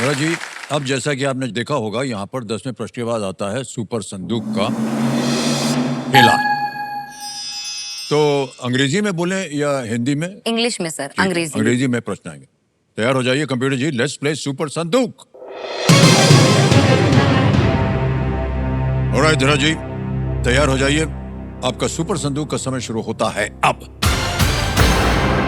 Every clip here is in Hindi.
धरा जी, अब जैसा कि आपने देखा होगा यहाँ पर 10वें प्रश्न के बाद आता है सुपर संदूक का खेला। तो अंग्रेजी में बोलें या हिंदी में? इंग्लिश में सर, अंग्रेजी। अंग्रेजी में प्रश्न आएंगे। तैयार हो जाइए computer ji, let's play super संदूक। ऑलराइट धरा जी, तैयार हो जाइए, आपका सुपर संदूक का समय शुरू होता है अब।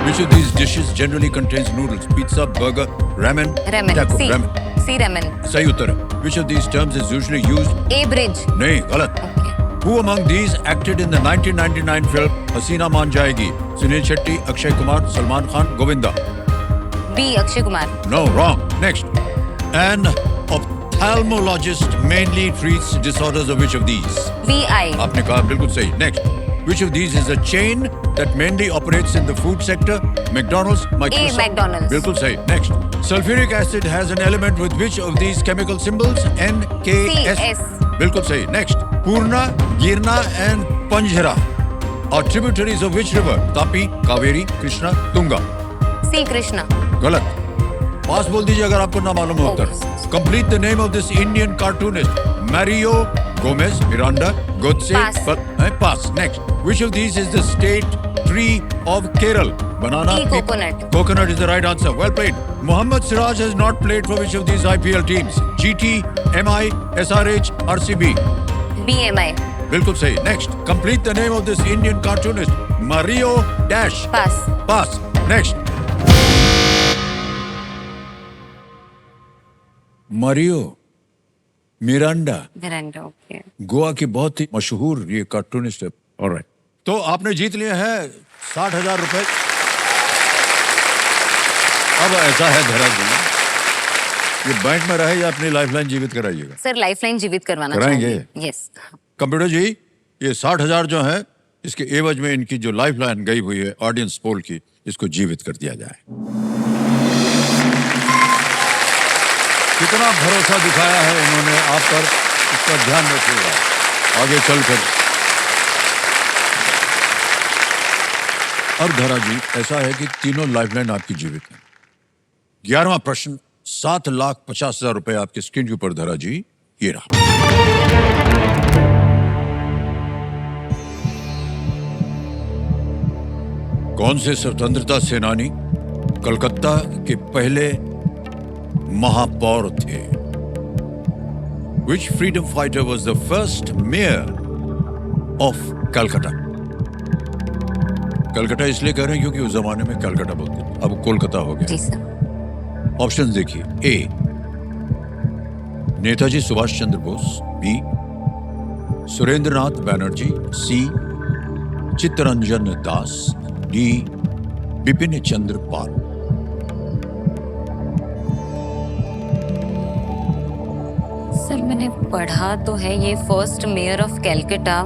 Which of these dishes generally contains noodles? Pizza, burger, ramen, Ramen. taco, C. ramen. C ramen. सही उत्तर है। Which of these terms is usually used? A bridge. नहीं, गलत। Okay. Who among these acted in the 1999 film हसीना मान जाएगी? Sunil Shetty, Akshay Kumar, Salman Khan, Govinda. B. Akshay Kumar. No, wrong. Next. An ophthalmologist mainly treats disorders of which of these? VI. आपने कहा बिल्कुल सही। Next. Which of these is a chain that mainly operates in the food sector? McDonald's, Microsoft. A. McDonald's. बिल्कुल सही। Next. Sulfuric acid has an element with which of these chemical symbols? N, K, C. S. S. बिल्कुल सही। Next. Purna, Girna and Panjhara are tributaries of which river? Tapi, Kaveri, Krishna, Tunga. C. Krishna. गलत। पास बोल दीजिए अगर आपको ना मालूम हो उत्तर। Complete the name of this Indian cartoonist. Mario Gomez, Miranda, Godse. Pass. Pass. Next. Which of these is the state tree of Kerala? Banana. E. Coconut. Coconut is the right answer. Well played. Mohammad Siraj has not played for which of these IPL teams? GT, MI, SRH, RCB. BMI. बिल्कुल सही। Next. Complete the name of this Indian cartoonist. Mario Dash. Pass. Pass. Next. Mario Miranda Miranda. Okay. Goa की बहुत ही मशहूर ये कार्टूनिस्ट है। ऑलराइट, तो आपने जीत लिया है 60,000 रुपए। अब ऐसा है धरा जी, ये बैंक में रहे या अपनी लाइफलाइन जीवित कराइएगा? सर लाइफलाइन जीवित करवाना कराएंगे? यस। कंप्यूटर जी, ये 60,000 जो है इसके एवज में इनकी जो लाइफलाइन गई हुई है ऑडियंस पोल की, इसको जीवित कर दिया जाए। कितना भरोसा दिखाया है इन्होंने आप पर, इसका ध्यान रखिएगा आगे चलकर। अब धरा जी, ऐसा है कि तीनों लाइफलाइन आपकी जीवित है। 11वां प्रश्न, 7,50,000 रुपए आपके स्क्रीन के ऊपर धरा जी, ये रहा। कौन से स्वतंत्रता सेनानी कलकत्ता के पहले महापौर थे? Which freedom fighter was the first mayor of Calcutta? Calcutta इसलिए कह रहे हैं क्योंकि उस जमाने में कलकत्ता बोलते थे, अब कोलकाता हो गया। जी सर। ऑप्शन देखिए। A, Netaji Subhash Chandra Bose. B, Surendranath Banerjee. C, Chittaranjan Das. D, Bipin Chandra Pal. Sir मैंने पढ़ा तो है ये first mayor of Calcutta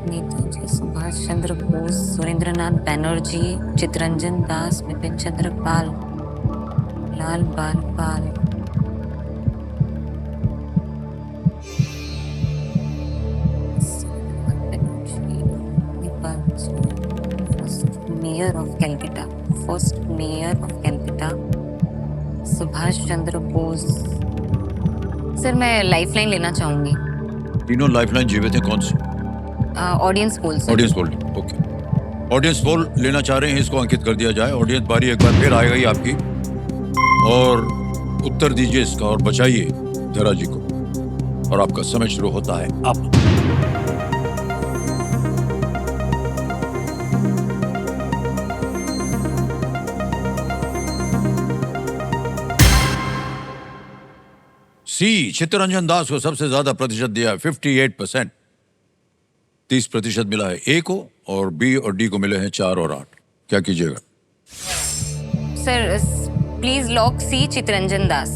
Netaji Subhash Chandra Bose, Surendranath Banerjee, Chittaranjan Das, Bipin Chandra Pal, Lal Bal Pal. Mayor of Calcutta, first mayor of Calcutta Subhash Chandra Bose. Sir मैं लाइफलाइन लेना चाहूंगी। तीनों लाइफलाइन जीवित है। कौन सी? Audience poll. Audience poll. Okay, audience poll लेना चाह रहे हैं, इसको अंकित कर दिया जाए। ऑडियंस बारी एक बार फिर आएगी आपकी, और उत्तर दीजिए इसका और बचाइए धरा जी को। और आपका समय शुरू होता है अब। सी, चित्तरंजन दास को सबसे ज्यादा प्रतिशत दिया है, 58%। 30% मिला है ए को, और बी और डी को मिले हैं 4 और 8। क्या कीजिएगा? सर प्लीज लॉक सी, चित्तरंजन दास।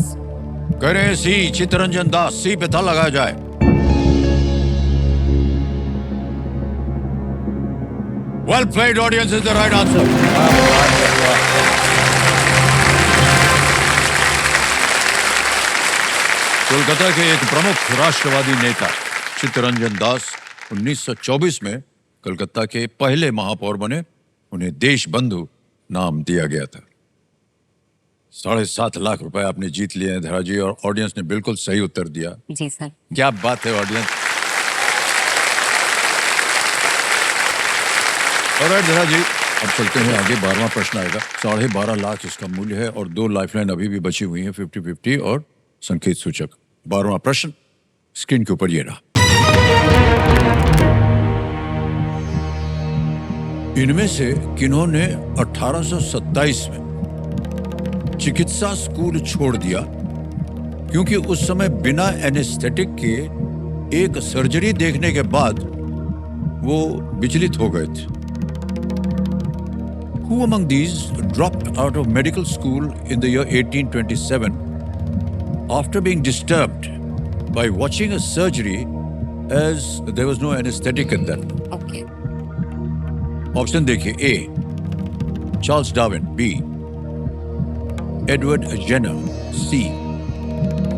कह रहे हैं सी, चित्तरंजन दास। सी पे था लगाया जाए। Well played audience is the right answer. Kolkata के एक प्रमुख राष्ट्रवादी नेता चित्तरंजन दास 1924 में कलकत्ता के पहले महापौर बने। उन्हें देश बंधु नाम दिया गया था। 7.5 लाख रुपए आपने जीत लिए हैं धरा जी, और ऑडियंस ने बिल्कुल सही उत्तर दिया। जी सर। क्या बात है ऑडियंस। ऑलराइट धरा जी, अब चलते हैं आगे। 12वां प्रश्न आएगा। 12.5 लाख इसका मूल्य है और 2 लाइफलाइन अभी भी बची हुई हैं, 50-50 और संकेत सूचक। 12वां प्रश्न स्क्रीन के ऊपर ये रहा। इनमें से किन्होंने 1827 में चिकित्सा स्कूल छोड़ दिया क्योंकि उस समय बिना एनेस्थेटिक के एक सर्जरी देखने के बाद वो विचलित हो गए थे? Who among these dropped out of medical school in the year 1827 after being disturbed by watching a surgery as there was no anesthetic at that? Okay. Option देखिए। A Charles Darwin, B Edward Jenner, C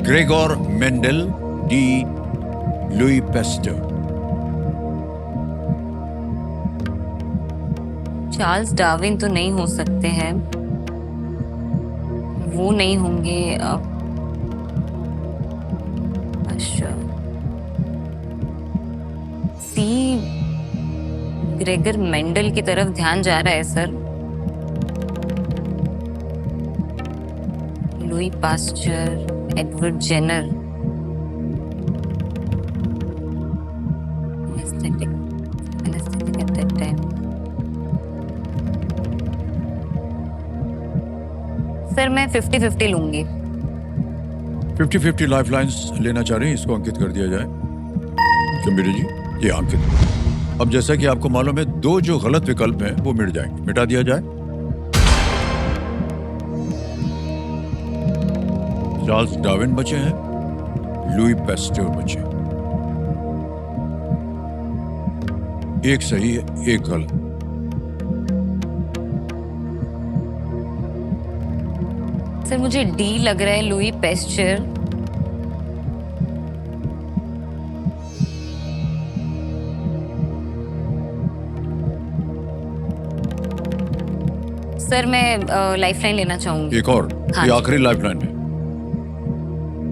Gregor Mendel, D Louis Pasteur. Charles Darwin तो नहीं हो सकते हैं, वो नहीं होंगे। अच्छा, सी ग्रेगर मेंडल की तरफ ध्यान जा रहा है sir. Louis Pasteur, Edward Jenner, anesthetic at that time। Sir मैं 50-50 लूंगी। 50-50 लाइफलाइंस लेना चाह रहे हैं, इसको अंकित कर दिया जाए। गंभीर जी, ये अंकित। अब जैसा कि आपको मालूम है, 2 जो गलत विकल्प हैं वो मिट जाएंगे, मिटा दिया जाए। चार्ल्स डार्विन बचे हैं, लुई पेस्टर बचे। एक सही है, एक गलत। सर मुझे डी लग रहा है, लुई पेस्चर। सर मैं लाइफलाइन लेना चाहूंगी। एक और, हाँ ये जी। आखिरी लाइफलाइन है।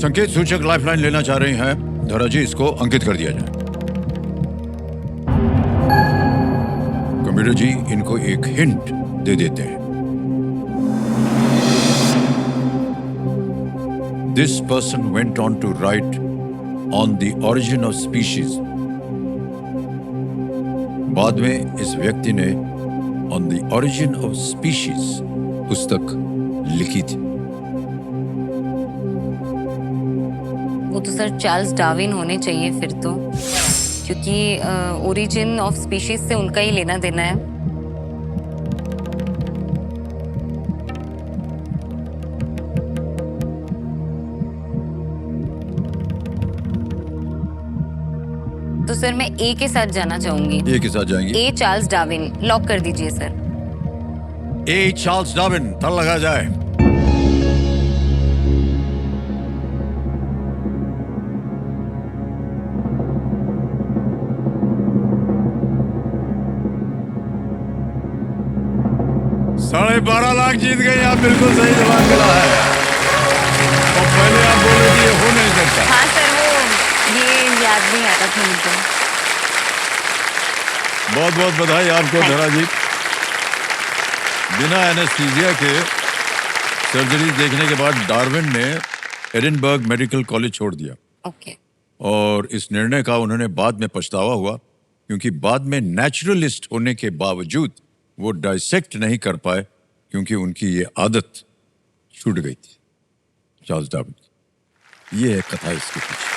संकेत सूचक लाइफलाइन लेना चाह रही हैं धरा जी, इसको अंकित कर दिया जाए। कंप्यूटर जी इनको एक हिंट दे देते हैं। This person went on to write on the origin of species. बाद में इस व्यक्ति ने On the origin of species पुस्तक लिखी थी। वो तो सर चार्ल्स डार्विन होने चाहिए फिर तो, क्योंकि ओरिजिन ऑफ स्पीशीज से उनका ही लेना देना है। तो सर मैं ए के साथ जाना चाहूंगी। ए के साथ जाएंगे? ए चार्ल्स डार्विन, लॉक कर दीजिए सर। ए चार्ल्स डार्विन, ताला लगा जाए। $12.5 लाख जीत गए आप, बिल्कुल सही जवाब मिला है। और पहले आप बोले कि ये हो नहीं सकता। हाँ सर, वो ये याद नहीं आता था मुझे। बहुत बहुत बधाई आपको धरा जी। बिना एनेस्थीसिया के सर्जरी देखने के बाद डार्विन ने एडिनबर्ग मेडिकल कॉलेज छोड़ दिया। ओके। और इस निर्णय का उन्होंने बाद में पछतावा हुआ, क्योंकि बाद में नेचुरलिस्ट होने के बावजूद वो डाइसेक्ट नहीं कर पाए, क्योंकि उनकी ये आदत छूट गई थी चार्ल्स डार्विन की। ये है कथा इसके पीछे।